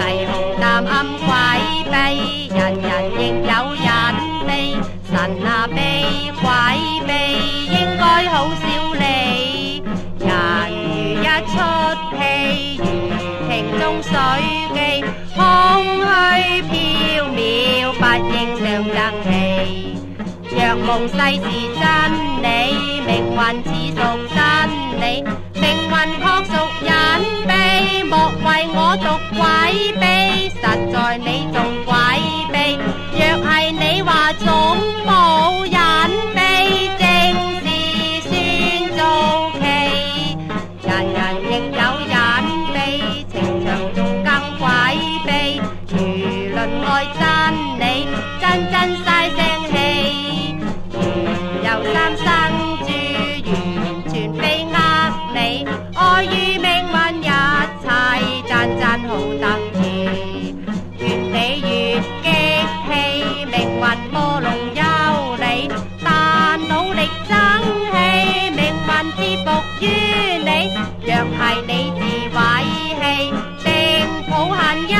霓虹淡暗詭秘，人人亦有隱秘。神啊避詭秘，應該好少理。人如一出戲，如瓶中水機，空虛縹緲，不應相爭氣。若夢世是真理，命運似屬真理。命運確屬隱秘，莫為我獨詭秘。實在你仲詭秘，若係你話總冇隱秘，正是算做奇。人人亦有隱秘，情場中更詭秘。輿論愛真理，真嘥聲氣。有三生珠，完全非呃你。愛與命運一切，真好得意。越你越激氣，命運魔龍有理。但努力爭氣，命運折服於你。若係你自毀棄，定抱恨一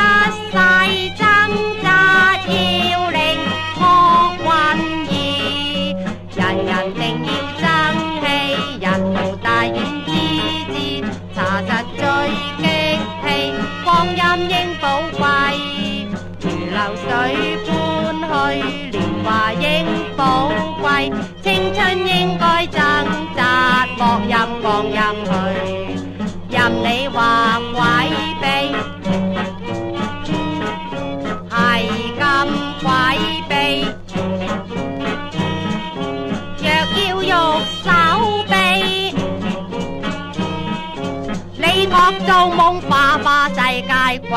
世掙扎，要令惡運移。人人定要爭氣，人無大怨之志，查實最激氣，光陰應寶貴。如流水般去，年華應寶貴。青春應該掙扎，莫任光陰去。任你話詭秘，係咁詭秘。若要玉手臂，你惡做夢，花花世界，君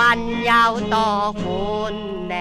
有多歡喜。